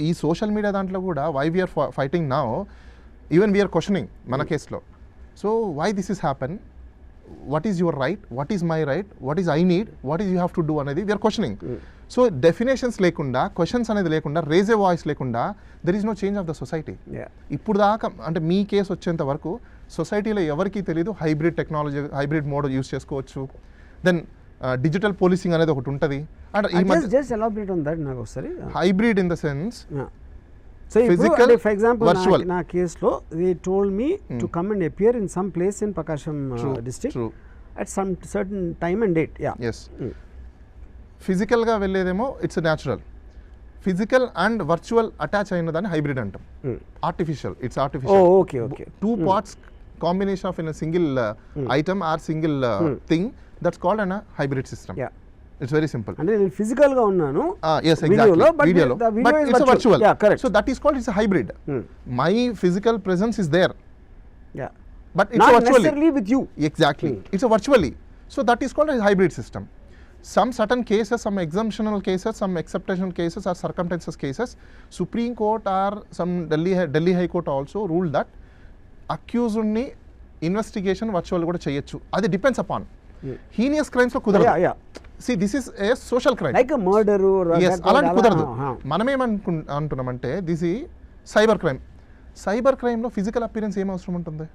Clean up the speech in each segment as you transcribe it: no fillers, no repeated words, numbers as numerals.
ఈ social media దాంట్లో కూడా why we are fighting now, even we are questioning మన కేసులో. So why this is happen, what is your right, what is my right, what is I need, what is you have to do అనేది we are questioning. So definitions లేకుండా, questions అనేది లేకుండా, raise a voice లేకుండా there is no change of the society. ఇప్పుడు దాకా అంటే మీ case వచ్చేంత వరకు సొసైటీలో ఎవరికీ తెలియదు hybrid technology, hybrid mode use చేసుకోవచ్చు, దెన్ డిజిటల్ పోలీసింగ్ అనేది ఒకటి ఉంటుంది. Hybrid in the sense So physical, for example, na case lo they told me to come and appear in some place in Pakasham district at some certain time and date. Yeah. Yes. Physical ga velledemo it's a natural. Physical and virtual attach ayinadani hybrid antam. Artificial, it's artificial. Oh, okay. Two parts combination of in a single item or single thing, that's called a hybrid system. Yeah. It's very simple. And then physical ga unnanu. Yes, exactly. Video lo, but it's a virtual. Yeah, correct. So that is called, it's a hybrid. My physical presence is there. Yeah. But it's not virtually. Necessarily with you. Exactly. It's a virtually. So that is called a hybrid system. Some certain cases, some exemptional cases, some exceptional cases or circumstances cases, Supreme Court or some Delhi High Court also ruled that accused ni investigation virtual kuda cheyochu. Adi depends upon. Heinous crimes lo kudaradu. Yeah. See, this is a social crime. Like a murder or yes, అలాంటి కుదరదు. మనం ఏమంటున్నామంటే this ఈ cyber crime. Cyber క్రైమ్లో physical appearance ఏం అవసరం ఉంటుంది?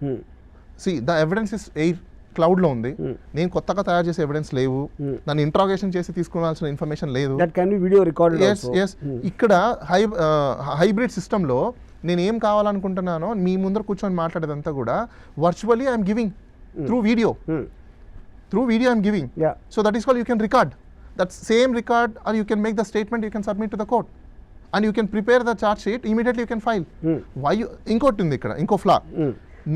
See the evidence is air క్లౌడ్లో ఉంది, నేను కొత్తగా తయారు చేసే ఎవిడెన్స్ లేవు, దాన్ని ఇంట్రాగేషన్ చేసి తీసుకోవాల్సిన ఇన్ఫర్మేషన్ లేదు. ఇక్కడ హైబ్రిడ్ సిస్టంలో నేను ఏం కావాలనుకుంటున్నానో మీ ముందర కూర్చొని మాట్లాడేదంతా కూడా virtually I'm giving through video. Through video I'm giving. Yeah. So that is called, you can record. That same record, or you can make the statement, you can submit to the court. And you can prepare the charge sheet, immediately you can file. Why you, ఇంకోటి ఉంది ఇక్కడ, ఇంకో ఫ్లా.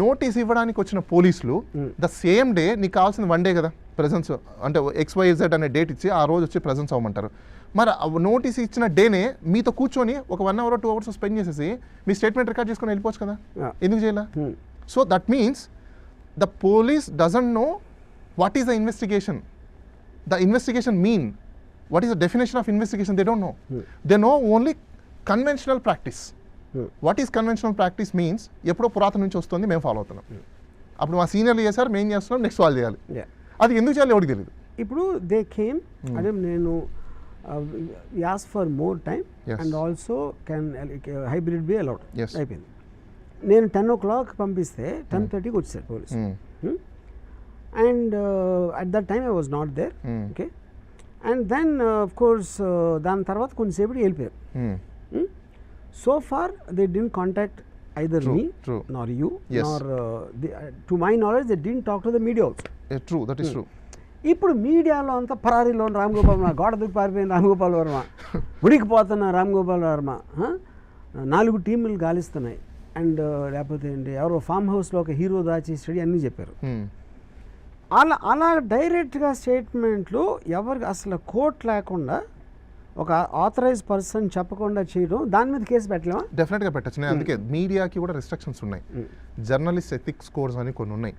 Notice ఇవ్వడానికి వచ్చిన పోలీసులు the same day, నీకు కావాల్సింది 1 day కదా ప్రెజెన్స్, అంటే XYZ అనే డేట్ ఇచ్చి ఆ రోజు వచ్చి ప్రెజెన్స్ అవ్వమంటారు. మరి నోటీస్ ఇచ్చిన డేనే మీతో కూర్చొని ఒక 1 hour 2 hours స్పెండ్ చేసేసి మీ స్టేట్మెంట్ రికార్డ్ చేసుకొని వెళ్ళిపోవచ్చు కదా, ఎందుకు చేయాల? So that means the police doesn't know what is the investigation. The investigation mean, what is the definition of investigation, they don't know. They know only conventional practice. What is conventional practice means, ఎప్పుడో పురాతన నుంచి వస్తుంది, మేము follow అవుతున్నాం. అప్పుడు మా సీనియర్లు చేశారు, మేము చేస్తున్నాం, నెక్స్ట్ వాళ్ళు చేయాలి. అది ఎందుకు చేయాలి ఎవరికి తెలియదు. ఇప్పుడు దే కేమ్, అదే నేను as far more time and also can hybrid be allowed అయిపోయింది. నేను 10 o'clock పంపిస్తే 10:30కి వచ్చారు police. And at that time I was not there. Okay. And then of course దాని తర్వాత కొంచెంసేపటికి వెళ్ళిపోయారు. So far they didn't contact either me nor you nor to my knowledge they didn't talk to the media also. True, that is true. ఇప్పుడు మీడియాలో అంతా పరారీలో రామ్ గోపాల్ వర్మ, గోడ దూకి పారిపోయిన రామ్ గోపాల్ వర్మ, ఉడికిపోతున్న రామ్ గోపాల్ వర్మ, 4 టీములు గాలిస్తున్నాయి, అండ్ లేకపోతే ఏంటి ఎవరో ఫామ్ హౌస్లో ఒక హీరో దాచేసాడు అన్నీ చెప్పారు. అలా డైరెక్ట్గా స్టేట్మెంట్లు ఎవరికి అసలు కోర్ట్ లేకుండా ఒక ఆథరైజ్ పర్సన్ చెప్పకుండా చేయడం, దాని మీద కేసు పెట్టలేమా? డెఫినెట్గా పెట్టచ్చు. నేను అందుకే మీడియాకి కూడా రెస్ట్రిక్షన్స్ ఉన్నాయి. జర్నలిస్ట్ ఎథిక్స్ కోడ్స్ అని కొన్ని ఉన్నాయి,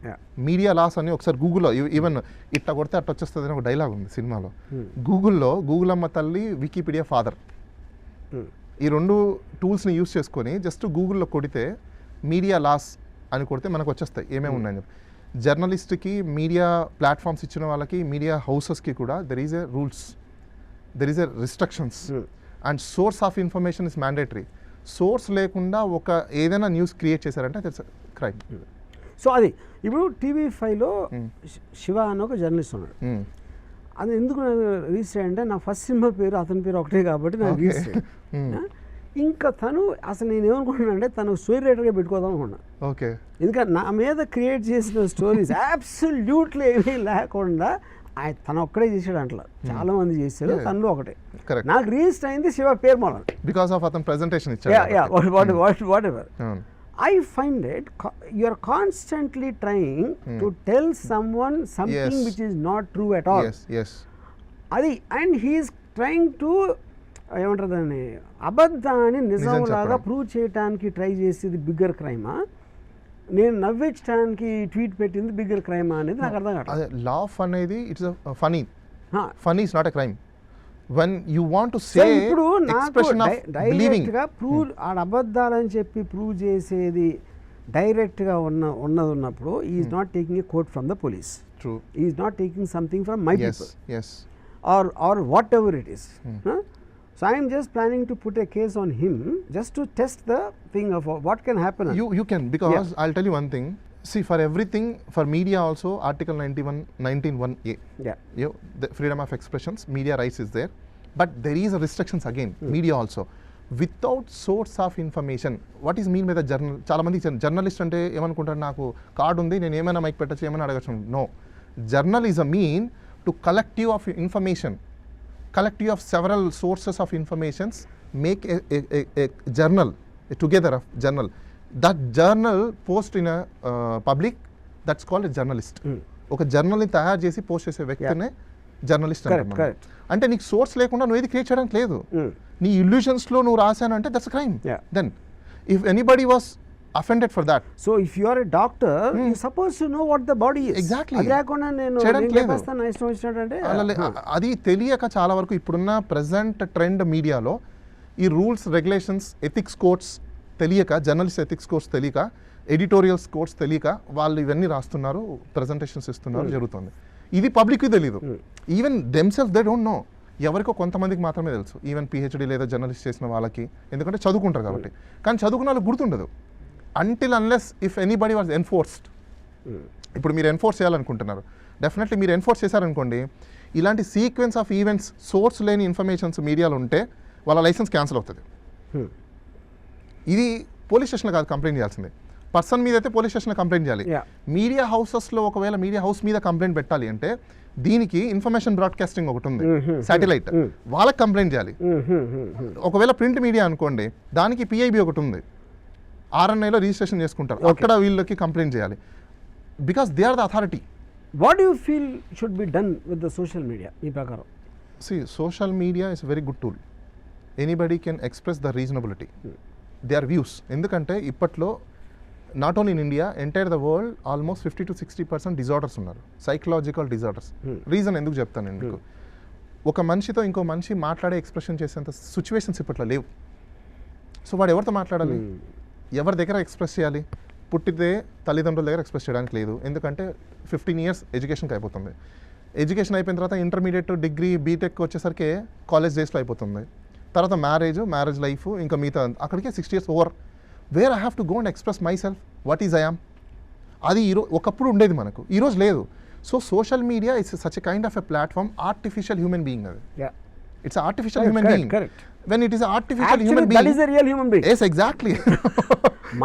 మీడియా లాస్ అని. ఒకసారి గూగుల్లో ఈవెన్ ఇట్లా కొడితే అట్లా వచ్చేస్తుంది అని ఒక డైలాగ్ ఉంది సినిమాలో. గూగుల్ అమ్మ తల్లి, వికీపీడియా ఫాదర్, ఈ 2 టూల్స్ని యూస్ చేసుకొని జస్ట్ గూగుల్లో కొడితే మీడియా లాస్ అని కొడితే మనకు వచ్చేస్తాయి ఏమేమి ఉన్నాయని చెప్పి. జర్నలిస్ట్కి, మీడియా ప్లాట్ఫామ్స్ ఇచ్చిన వాళ్ళకి, మీడియా హౌసెస్కి కూడా there is a rules, there is a restrictions, and source of information is mandatory. Source లేకుండా ఒక ఏదైనా న్యూస్ క్రియేట్ చేశారంటే దట్స్ క్రైమ్. సో అది ఇప్పుడు TV5లో శివ అని ఒక జర్నలిస్ట్ ఉన్నాడు. అది ఎందుకు రిజిస్టర్ అంటే నా ఫస్ట్ సినిమా పేరు అతని పేరు ఒకటే కాబట్టి నాకు రిజిస్టర్. ఇంకా తను అసలు నేను ఏమనుకుంటున్నా అంటే తను స్టోరీ రైటర్గా పెట్టుకోదాం అనుకున్నా. ఓకే. ఎందుకంటే నా మీద క్రియేట్ చేసిన స్టోరీస్ అబ్సల్యూట్లీ ఏమీ లేకుండా తను ఒక్కడే చేసాడు, అంటలా చాలా మంది చేశారు, తనలో ఒకటే. నాకు రిజిస్టర్ అయింది శివ పేరు మూలం, బికాస్ ఆఫ్ అతను ప్రెజెంటేషన్ ఇచ్చాడు. What ever. I find it you are constantly trying to tell someone something which is not true at all. Yes. Adi, and he is trying to ఏమంటారు దాన్ని, అబద్ధాన్ని నిజంలాగా ప్రూవ్ చేయడానికి try చేసేది bigger క్రైమా, నేను నవ్వించడానికి tweet పెట్టింది bigger క్రైమా అనేది నాకు అర్థం కాదు. లాఫ్ అనేది it's funny is not a crime. when you want to so say ఇప్పుడు నాకు expression of believing. డైరెక్ట్గా ప్రూవ్ ఆడ అబద్ధాలని చెప్పి ప్రూవ్ చేసేది డైరెక్ట్గా ఉన్నప్పుడు is not taking a quote from the police, True. Is not taking something from my Yes, people yes. or whatever it is. So I am just planning to put a case on him just to test the thing of what can happen. You can, because I'll tell you one thing. See, for everything, for media also, Article 19(1)(a). Yeah. The freedom of expressions, media rights is there, but there is a restrictions again. Media also, without source of information. What is mean by the journal? చాలా మంది journalist అంటే ఏమనుకుంటారు, నాకు card ఉంది, నేను ఏమైనా mic పెట్టచ్చు, ఏమైనా అడగచ్చు. No, journal is a mean to collective of information, collective of several sources of informations, make a journal, a together of journal. That journal post in a public, that's called a journalist. ఒక జర్నల్ని తయారు చేసి post చేసే వ్యక్తినే journalist అంటారు. అంటే నీకు source లేకుండా నువ్వు ఏది క్రియేట్ చేయడానికి లేదు. నీ ఇల్యూషన్స్లో నువ్వు రాశానంటే that's crime. Then if anybody was offended for that. So if you are a doctor, you're supposed to know what the body is. Exactly. అది లేకుండా నేను చెప్పేస్తాను ఇష్టం వచ్చినట్టు. అది తెలియక చాలా వరకు ఇప్పుడున్న ప్రెసెంట్ ట్రెండ్ మీడియాలో ఈ రూల్స్, రెగ్యులేషన్స్, ఎథిక్స్ కోడ్స్ తెలియక, జర్నలిస్ట్ ఎథిక్స్ కోడ్స్ తెలియక, ఎడిటోరియల్స్ కోడ్స్ తెలియక వాళ్ళు ఇవన్నీ రాస్తున్నారు, ప్రజెంటేషన్స్ ఇస్తున్నారు, జరుగుతుంది. ఇది పబ్లిక్కి తెలీదు. Even themself they don't know. ఎవరికో కొంతమందికి మాత్రమే తెలుసు, ఈవెన్ పిహెచ్డి లేదా జర్నలిస్ట్ చేసిన వాళ్ళకి, ఎందుకంటే చదువుకుంటారు కాబట్టి. కానీ చదువుకున్న వాళ్ళకి గుర్తుండదు. until unless if anybody was enforced. ఇప్పుడు మీరు ఎన్ఫోర్స్ చేయాలనుకుంటున్నారు, డెఫినెట్లీ మీరు ఎన్ఫోర్స్ చేశారనుకోండి, ఇలాంటి సీక్వెన్స్ ఆఫ్ ఈవెంట్స్, సోర్స్ లేని ఇన్ఫర్మేషన్స్ మీడియాలో ఉంటే వాళ్ళ లైసెన్స్ క్యాన్సిల్ అవుతుంది. ఇది పోలీస్ స్టేషన్లో కాదు కంప్లైంట్ చేయాల్సిందే. పర్సన్ మీద అయితే పోలీస్ స్టేషన్లో కంప్లైంట్ చేయాలి. మీడియా హౌసెస్లో ఒకవేళ మీడియా హౌస్ మీద కంప్లైంట్ పెట్టాలి అంటే దీనికి ఇన్ఫర్మేషన్ బ్రాడ్కాస్టింగ్ ఒకటి ఉంది, శాటిలైట్, వాళ్ళకి కంప్లైంట్ చేయాలి. ఒకవేళ ప్రింట్ మీడియా అనుకోండి, దానికి పిఐబి ఒకటి ఉంది, RNIలో రిజిస్ట్రేషన్ చేసుకుంటారు, అక్కడ వీళ్ళకి కంప్లైంట్ చేయాలి, because they are the authority. What you feel should be done with the social media మీ ప్రకారం? See, social media is a very good tool. Anybody can express the reasonability, their views. ఎందుకంటే ఇప్పట్లో not only in India, entire the world almost 50 to 60% disorders ఉన్నారు, psychological disorders. Reason ఎందుకు చెప్తాను నేను మీకు. ఒక మనిషితో ఇంకో మనిషి మాట్లాడే, ఎక్స్ప్రెషన్ చేసేంత సిచ్యువేషన్స్ ఇప్పట్లో లేవు. సో వాడు ఎవరితో మాట్లాడాలి, ఎవరి దగ్గర ఎక్స్ప్రెస్ చేయాలి? పుట్టితే తల్లిదండ్రుల దగ్గర ఎక్స్ప్రెస్ చేయడానికి లేదు, ఎందుకంటే 15 years ఎడ్యుకేషన్కి అయిపోతుంది. ఎడ్యుకేషన్ అయిపోయిన తర్వాత ఇంటర్మీడియట్, డిగ్రీ, బీటెక్ వచ్చేసరికి కాలేజ్ డేస్లో అయిపోతుంది. తర్వాత మ్యారేజ్ లైఫ్, ఇంకా మిగతా అక్కడికే 6 years over. Where I have to go and express myself, what is I am. అది ఒకప్పుడు ఉండేది, మనకు ఈరోజు లేదు. So social media it's such a kind of a platform, artificial human being. అది it's artificial human being. When it is an artificial human being, that is the real human being. Yes, exactly.